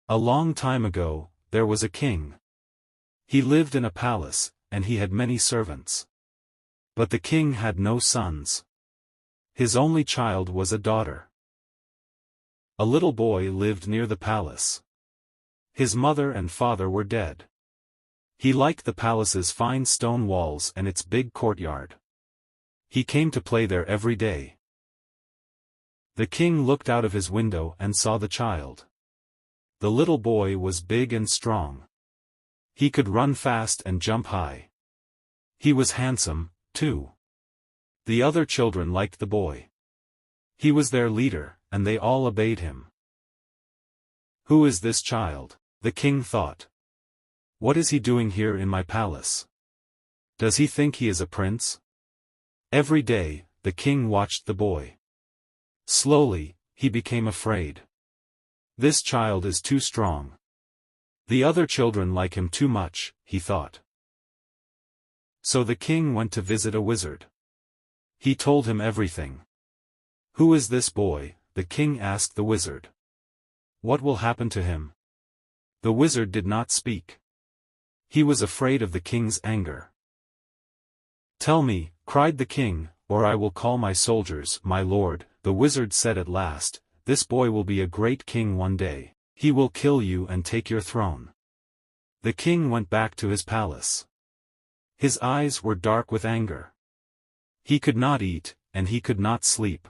A long time ago, there was a king. He lived in a palace, and he had many servants. But the king had no sons. His only child was a daughter. A little boy lived near the palace. His mother and father were dead. He liked the palace's fine stone walls and its big courtyard. He came to play there every day. The king looked out of his window and saw the child. The little boy was big and strong. He could run fast and jump high. He was handsome, too. The other children liked the boy. He was their leader, and they all obeyed him. Who is this child? The king thought. What is he doing here in my palace? Does he think he is a prince? Every day, the king watched the boy. Slowly, he became afraid. This child is too strong. The other children like him too much, he thought. So the king went to visit a wizard. He told him everything. Who is this boy? The king asked the wizard. What will happen to him? The wizard did not speak. He was afraid of the king's anger. Tell me, cried the king, or I will call my soldiers. My lord, the wizard said at last, this boy will be a great king one day. He will kill you and take your throne. The king went back to his palace. His eyes were dark with anger. He could not eat, and he could not sleep.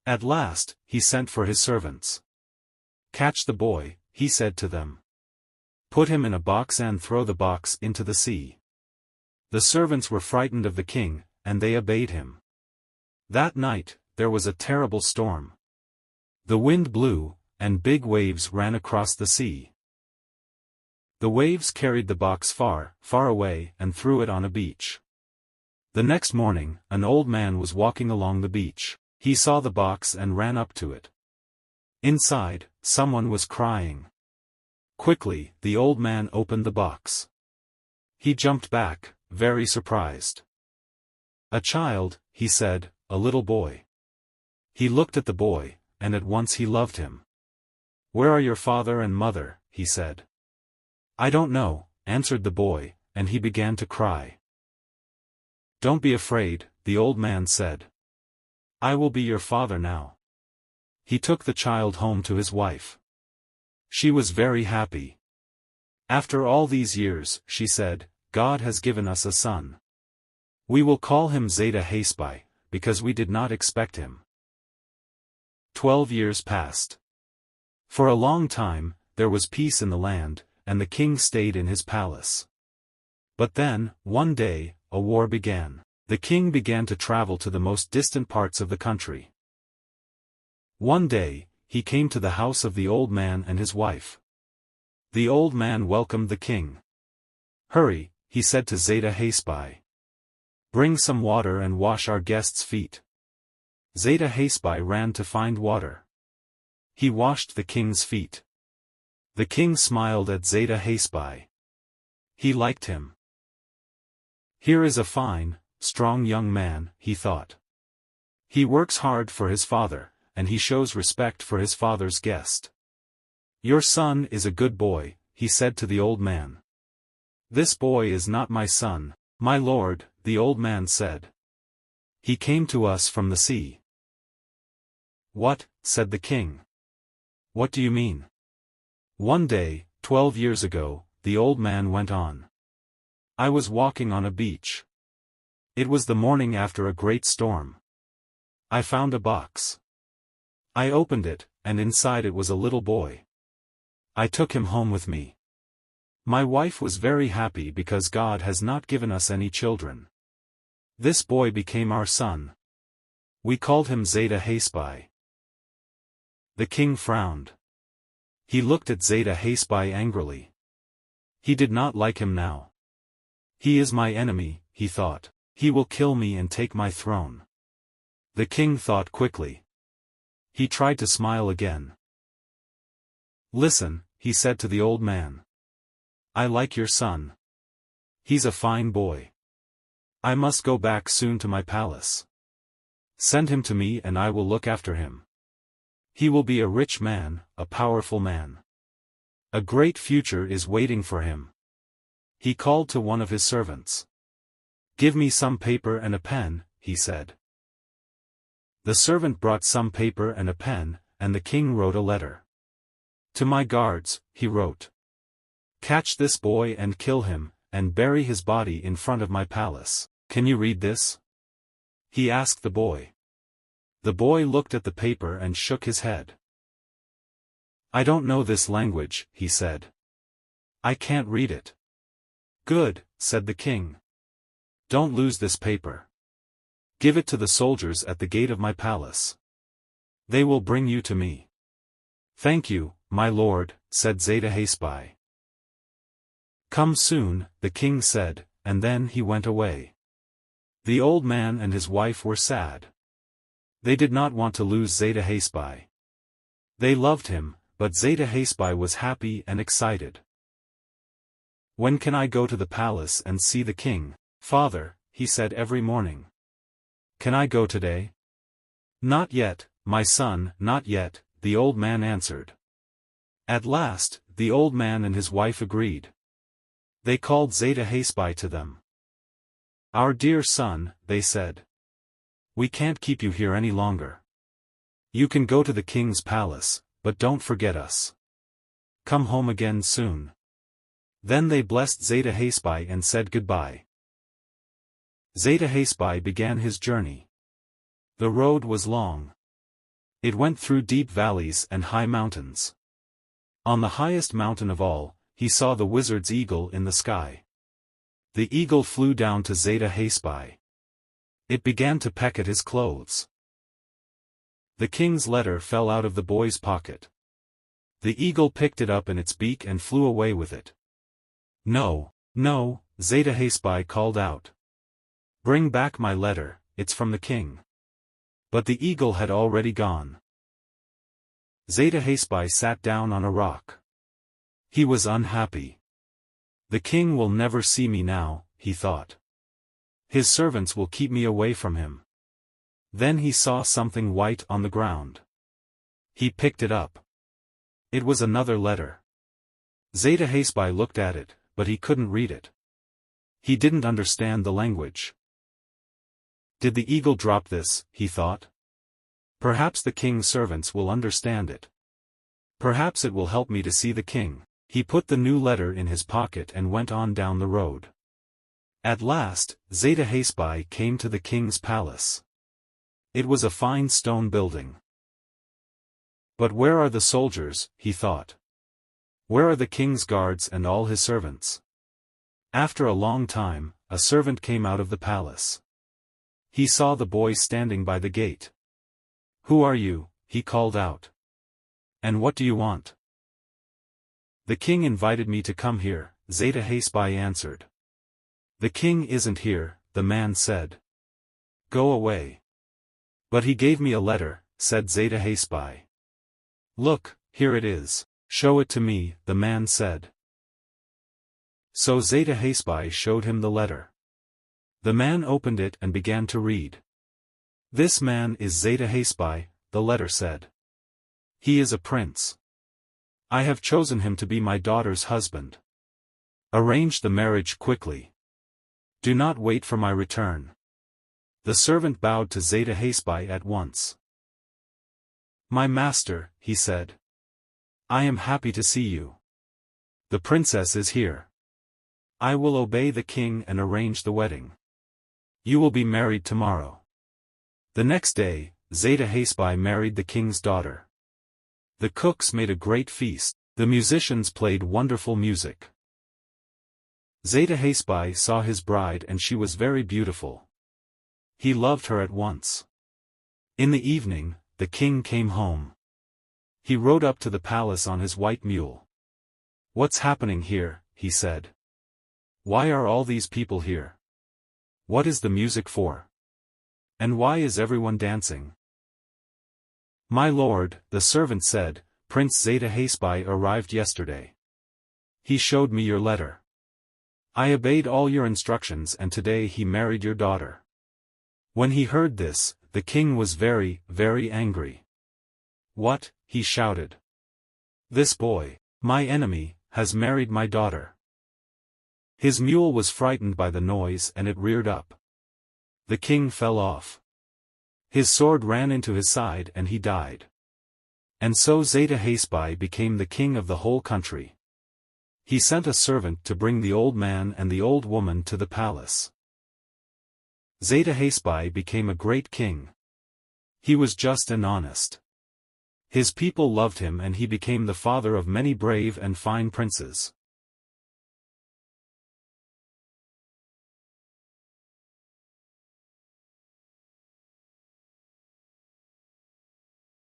At last, he sent for his servants. Catch the boy, he said to them. Put him in a box and throw the box into the sea. The servants were frightened of the king, and they obeyed him. That night, there was a terrible storm. The wind blew, and big waves ran across the sea. The waves carried the box far, far away and threw it on a beach. The next morning, an old man was walking along the beach. He saw the box and ran up to it. Inside, someone was crying. Quickly, the old man opened the box. He jumped back, very surprised. A child, he said, a little boy. He looked at the boy, and at once he loved him. Where are your father and mother? He said. I don't know, answered the boy, and he began to cry. Don't be afraid, the old man said. I will be your father now. He took the child home to his wife. She was very happy. After all these years, she said, God has given us a son. We will call him Zeta, because we did not expect him. 12 years passed. For a long time, there was peace in the land, and the king stayed in his palace. But then, one day, a war began. The king began to travel to the most distant parts of the country. One day, he came to the house of the old man and his wife. The old man welcomed the king. Hurry, he said to Zeta. Bring some water and wash our guests' feet. Zeta ran to find water. He washed the king's feet. The king smiled at Zeta. He liked him. Here is a fine, strong young man, he thought. He works hard for his father, and he shows respect for his father's guest. Your son is a good boy, he said to the old man. This boy is not my son, my lord, the old man said. He came to us from the sea. What? Said the king. What do you mean? One day, 12 years ago, the old man went on. I was walking on a beach. It was the morning after a great storm. I found a box. I opened it, and inside it was a little boy. I took him home with me. My wife was very happy because God has not given us any children. This boy became our son. We called him Zeta. The king frowned. He looked at Zeta angrily. He did not like him now. He is my enemy, he thought. He will kill me and take my throne. The king thought quickly. He tried to smile again. Listen, he said to the old man. I like your son. He's a fine boy. I must go back soon to my palace. Send him to me and I will look after him. He will be a rich man, a powerful man. A great future is waiting for him. He called to one of his servants. "Give me some paper and a pen," he said. The servant brought some paper and a pen, and the king wrote a letter. "To my guards," he wrote. "Catch this boy and kill him, and bury his body in front of my palace." "Can you read this?" he asked the boy. The boy looked at the paper and shook his head. "I don't know this language," he said. "I can't read it." "Good," said the king. "Don't lose this paper. Give it to the soldiers at the gate of my palace. They will bring you to me." "Thank you, my lord," said Zeta Haspy. "Come soon," the king said, and then he went away. The old man and his wife were sad. They did not want to lose Zeta Haspy. They loved him, but Zeta Haspy was happy and excited. "When can I go to the palace and see the king, father?" he said every morning. "Can I go today?" "Not yet, my son, not yet," the old man answered. At last, the old man and his wife agreed. They called Zeta Haspy to them. "Our dear son," they said. "We can't keep you here any longer. You can go to the king's palace, but don't forget us. Come home again soon." Then they blessed Zeta Haspy and said goodbye. Zeta Haspy began his journey. The road was long. It went through deep valleys and high mountains. On the highest mountain of all, he saw the wizard's eagle in the sky. The eagle flew down to Zeta Haspy. It began to peck at his clothes. The king's letter fell out of the boy's pocket. The eagle picked it up in its beak and flew away with it. "No, no," Zeta Haspy called out. "Bring back my letter, it's from the king." But the eagle had already gone. Zeta Haspy sat down on a rock. He was unhappy. "The king will never see me now," he thought. "His servants will keep me away from him." Then he saw something white on the ground. He picked it up. It was another letter. Zeta Haspy looked at it, but he couldn't read it. He didn't understand the language. "Did the eagle drop this?" he thought. "Perhaps the king's servants will understand it. Perhaps it will help me to see the king." He put the new letter in his pocket and went on down the road. At last, Zeta Haspy came to the king's palace. It was a fine stone building. "But where are the soldiers?" he thought. "Where are the king's guards and all his servants?" After a long time, a servant came out of the palace. He saw the boy standing by the gate. "Who are you?" he called out. "And what do you want?" "The king invited me to come here," Zeta Haspy answered. "The king isn't here," the man said. "Go away." "But he gave me a letter," said Zeta Haspy. "Look, here it is." "Show it to me," the man said. So Zeta Haspy showed him the letter. The man opened it and began to read. "This man is Zeta Haspy," the letter said. "He is a prince. I have chosen him to be my daughter's husband. Arrange the marriage quickly. Do not wait for my return." The servant bowed to Zeta Haspy at once. "My master," he said. "I am happy to see you. The princess is here. I will obey the king and arrange the wedding. You will be married tomorrow." The next day, Zeta Haspy married the king's daughter. The cooks made a great feast. The musicians played wonderful music. Zeta Haspy saw his bride and she was very beautiful. He loved her at once. In the evening, the king came home. He rode up to the palace on his white mule. "What's happening here?" he said. "Why are all these people here? What is the music for? And why is everyone dancing?" "My lord," the servant said, "Prince Zeta Haspy arrived yesterday. He showed me your letter. I obeyed all your instructions and today he married your daughter." When he heard this, the king was very, very angry. "What?" he shouted. "This boy, My enemy has married my daughter. His mule was frightened by the noise and it reared up. The king fell off. His sword ran into his side and he died. And so Zeta became the king of the whole country. He sent a servant to bring the old man and the old woman to the palace. Zeta became a great king. He was just and honest. His people loved him and he became the father of many brave and fine princes.